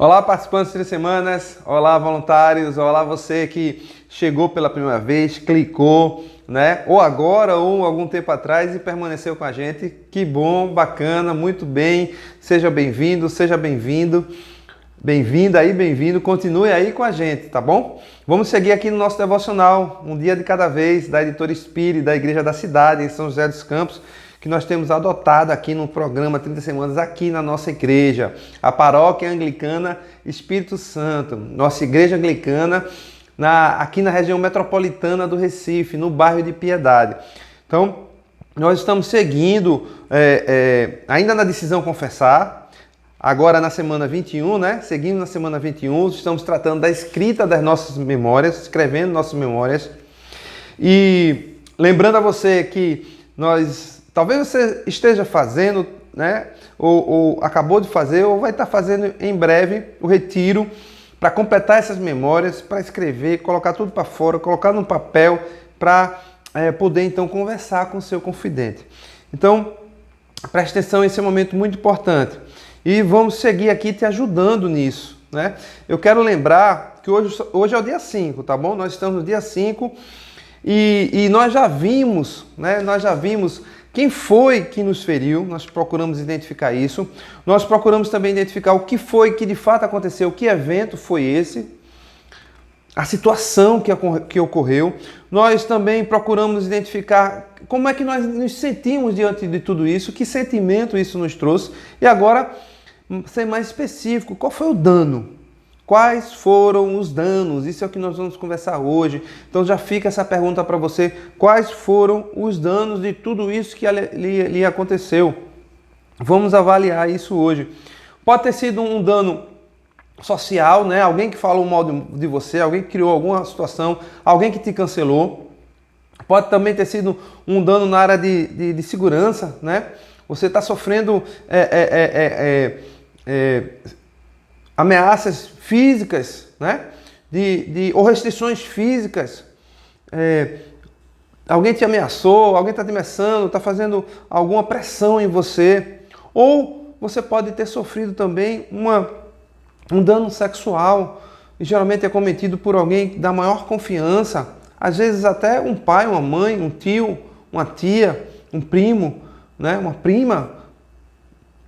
Olá, participantes de 3 semanas, olá, voluntários, olá, você que chegou pela primeira vez, clicou, né? Ou agora, ou algum tempo atrás e permaneceu com a gente. Que bom, bacana, muito bem. Seja bem-vindo, seja bem-vindo. Bem-vinda aí, bem-vindo. Continue aí com a gente, tá bom? Vamos seguir aqui no nosso devocional, um dia de cada vez, da Editora Espírita, da Igreja da Cidade, em São José dos Campos, que nós temos adotado aqui no programa 30 Semanas, aqui na nossa igreja, a Paróquia Anglicana Espírito Santo, nossa igreja anglicana, aqui na região metropolitana do Recife, no bairro de Piedade. Então, nós estamos seguindo, ainda na decisão confessar, agora na semana 21, né? Seguindo na semana 21, estamos tratando da escrita das nossas memórias, escrevendo nossas memórias. E lembrando a você que talvez você esteja fazendo, né? Ou acabou de fazer, ou vai estar fazendo em breve o retiro para completar essas memórias, para escrever, colocar tudo para fora, colocar no papel para poder então conversar com o seu confidente. Então, preste atenção, esse é um momento muito importante. E vamos seguir aqui te ajudando nisso, né? Eu quero lembrar que hoje é o dia 5, tá bom? Nós estamos no dia 5 e nós já vimos, né? Nós já vimos quem foi que nos feriu, nós procuramos identificar isso. Nós procuramos também identificar o que foi que de fato aconteceu, que evento foi esse, a situação que ocorreu. Nós também procuramos identificar como é que nós nos sentimos diante de tudo isso, que sentimento isso nos trouxe. E agora, ser mais específico, qual foi o dano? Quais foram os danos? Isso é o que nós vamos conversar hoje. Então já fica essa pergunta para você. Quais foram os danos de tudo isso que lhe aconteceu? Vamos avaliar isso hoje. Pode ter sido um dano social, né? Alguém que falou mal de você, alguém que criou alguma situação, alguém que te cancelou. Pode também ter sido um dano na área de segurança, né? Você está sofrendo ameaças físicas, né? Ou restrições físicas. Alguém te ameaçou, alguém está te ameaçando, está fazendo alguma pressão em você. Ou você pode ter sofrido também um dano sexual. E geralmente é cometido por alguém da maior confiança. Às vezes até um pai, uma mãe, um tio, uma tia, um primo, né? Uma prima.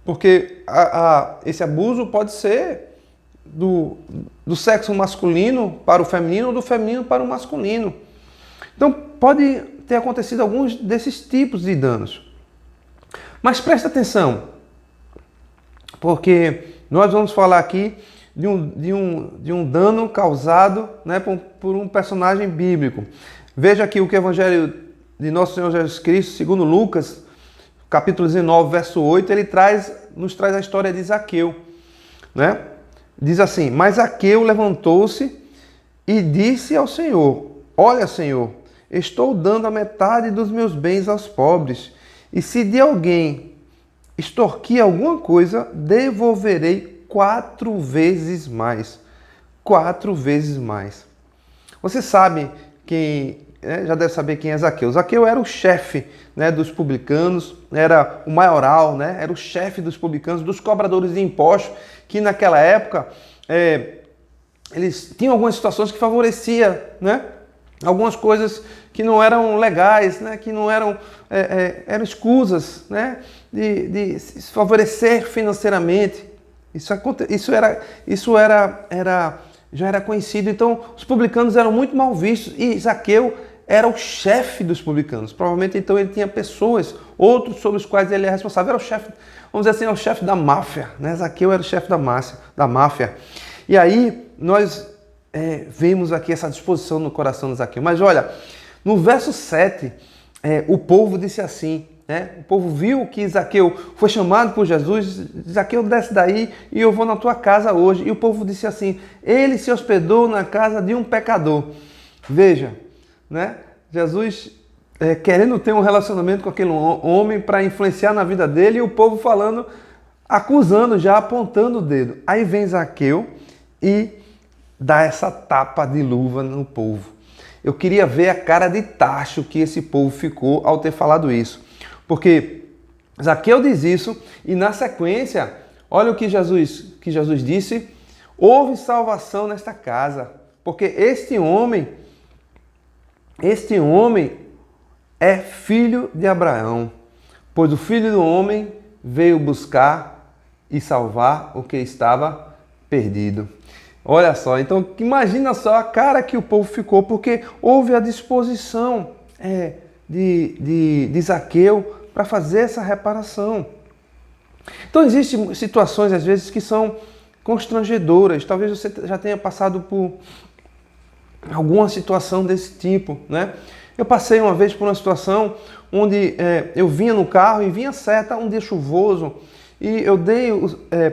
Porque esse abuso pode ser do sexo masculino para o feminino ou do feminino para o masculino. Então pode ter acontecido alguns desses tipos de danos. Mas presta atenção, porque nós vamos falar aqui de um dano causado, né, por um personagem bíblico. Veja aqui o que o Evangelho de Nosso Senhor Jesus Cristo, segundo Lucas, capítulo 19, verso 8, ele nos traz a história de Zaqueu, né? Diz assim: mas Zaqueu levantou-se e disse ao Senhor: olha, Senhor, estou dando a metade dos meus bens aos pobres, e se de alguém extorquir alguma coisa, devolverei 4 vezes mais. 4 vezes mais. Você sabe já deve saber quem é Zaqueu. Zaqueu era o chefe, né, dos publicanos, era o maioral, né, era o chefe dos publicanos, dos cobradores de impostos, que naquela época eles tinham algumas situações que favoreciam, né, algumas coisas que não eram legais, né, que não eram escusas, né, de se favorecer financeiramente. Isso já era conhecido. Então os publicanos eram muito mal vistos e Zaqueu era o chefe dos publicanos. Provavelmente então ele tinha outros sobre os quais ele é responsável. Era o chefe, vamos dizer assim, o chefe da máfia, né? Zaqueu era o chefe da máfia. E aí nós vemos aqui essa disposição no coração de Zaqueu. Mas olha, no verso 7, o povo disse assim, né? O povo viu que Zaqueu foi chamado por Jesus. Zaqueu, desce daí e eu vou na tua casa hoje. E o povo disse assim: ele se hospedou na casa de um pecador. Veja, né? Jesus querendo ter um relacionamento com aquele homem para influenciar na vida dele, e o povo falando, acusando, já apontando o dedo. Aí vem Zaqueu e dá essa tapa de luva no povo. Eu queria ver a cara de tacho que esse povo ficou ao ter falado isso. Porque Zaqueu diz isso e na sequência, olha o que Jesus disse: Houve salvação nesta casa, porque este homem é filho de Abraão, pois o Filho do Homem veio buscar e salvar o que estava perdido. Olha só, então imagina só a cara que o povo ficou, porque houve a disposição de Zaqueu para fazer essa reparação. Então existem situações às vezes que são constrangedoras. Talvez você já tenha passado por alguma situação desse tipo, né? Eu passei uma vez por uma situação onde eu vinha no carro e vinha seta, um dia chuvoso, e eu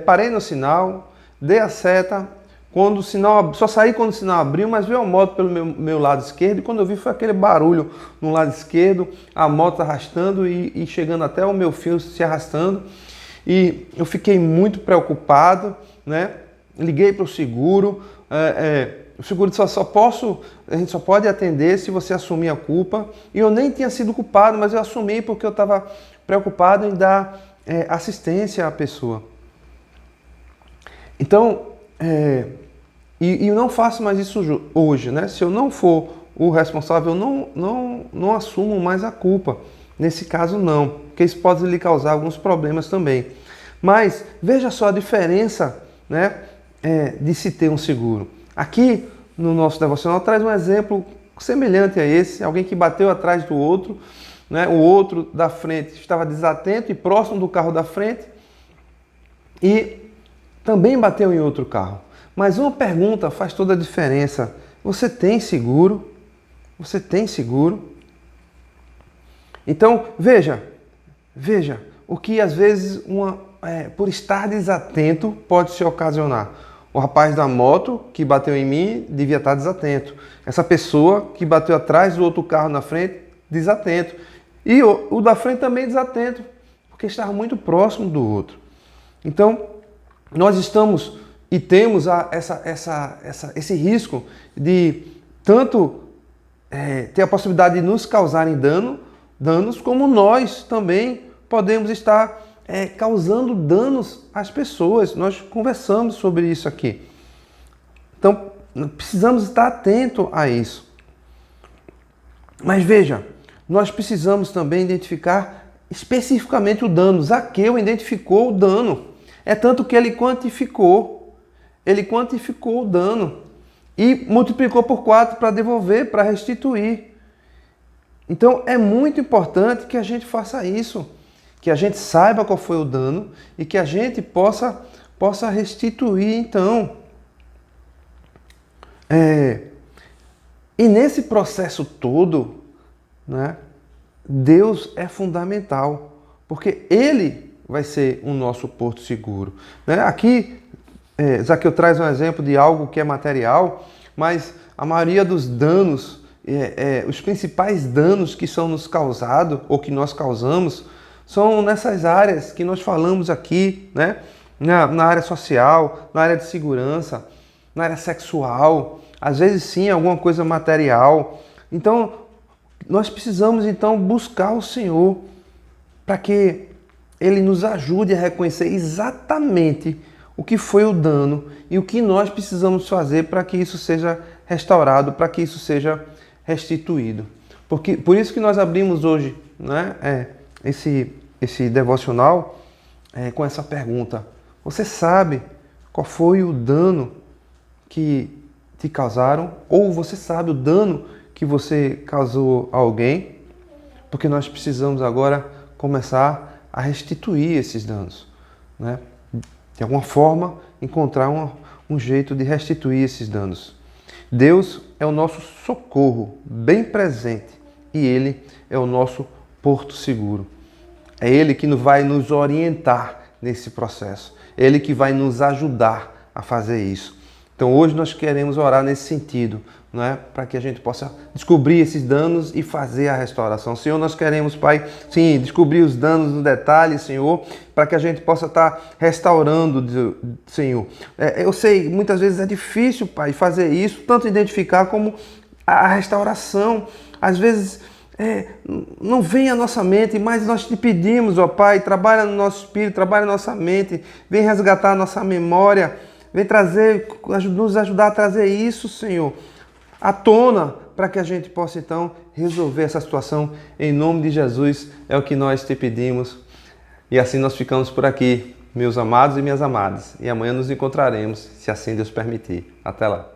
parei no sinal, dei a seta, quando o sinal, só saí quando o sinal abriu, mas veio a moto pelo meu lado esquerdo, e quando eu vi foi aquele barulho no lado esquerdo, a moto arrastando e chegando até o meu fio se arrastando, e eu fiquei muito preocupado, né? Liguei para o seguro, o seguro disse, a gente só pode atender se você assumir a culpa. E eu nem tinha sido culpado, mas eu assumi porque eu estava preocupado em dar assistência à pessoa. Então, e eu não faço mais isso hoje, né? Se eu não for o responsável, eu não assumo mais a culpa. Nesse caso, não, porque isso pode lhe causar alguns problemas também. Mas veja só a diferença, né, de se ter um seguro. Aqui no nosso devocional traz um exemplo semelhante a esse, alguém que bateu atrás do outro, né? O outro da frente estava desatento e próximo do carro da frente e também bateu em outro carro. Mas uma pergunta faz toda a diferença. Você tem seguro? Você tem seguro? Então, veja o que às vezes por estar desatento pode se ocasionar. O rapaz da moto que bateu em mim devia estar desatento. Essa pessoa que bateu atrás do outro carro na frente, desatento. E o da frente também desatento, porque estava muito próximo do outro. Então, nós estamos e temos esse risco de tanto ter a possibilidade de nos causarem danos, como nós também podemos estar causando danos às pessoas. Nós conversamos sobre isso aqui. Então, precisamos estar atento a isso. Mas veja, nós precisamos também identificar especificamente o dano. Zaqueu identificou o dano. É tanto que ele quantificou o dano e multiplicou por 4 para devolver, para restituir. Então, é muito importante que a gente faça isso, que a gente saiba qual foi o dano e que a gente possa restituir, então. E nesse processo todo, né, Deus é fundamental, porque Ele vai ser o nosso porto seguro. Né? Aqui, Zaqueu traz um exemplo de algo que é material, mas a maioria dos danos, os principais danos que são nos causados ou que nós causamos, são nessas áreas que nós falamos aqui, né? Na área social, na área de segurança, na área sexual, às vezes sim, alguma coisa material. Então, nós precisamos então buscar o Senhor para que Ele nos ajude a reconhecer exatamente o que foi o dano e o que nós precisamos fazer para que isso seja restaurado, para que isso seja restituído. Por isso que nós abrimos hoje, né, esse devocional com essa pergunta. Você sabe qual foi o dano que te causaram? Ou você sabe o dano que você causou a alguém? Porque nós precisamos agora começar a restituir esses danos, né? De alguma forma, encontrar um jeito de restituir esses danos. Deus é o nosso socorro bem presente e Ele é o nosso porto seguro. É Ele que vai nos orientar nesse processo. É Ele que vai nos ajudar a fazer isso. Então hoje nós queremos orar nesse sentido, né? Para que a gente possa descobrir esses danos e fazer a restauração. Senhor, nós queremos, Pai, sim, descobrir os danos no detalhe, Senhor, para que a gente possa estar restaurando, Senhor. Eu sei, muitas vezes é difícil, Pai, fazer isso, tanto identificar como a restauração. Às vezes não vem à nossa mente, mas nós te pedimos, ó Pai, trabalha no nosso espírito, trabalha na nossa mente, vem resgatar a nossa memória, Vem trazer, nos ajudar a trazer isso, Senhor, à tona, para que a gente possa então resolver essa situação. Em nome de Jesus é o que nós te pedimos. E assim nós ficamos por aqui, meus amados e minhas amadas. E amanhã nos encontraremos, se assim Deus permitir. Até lá.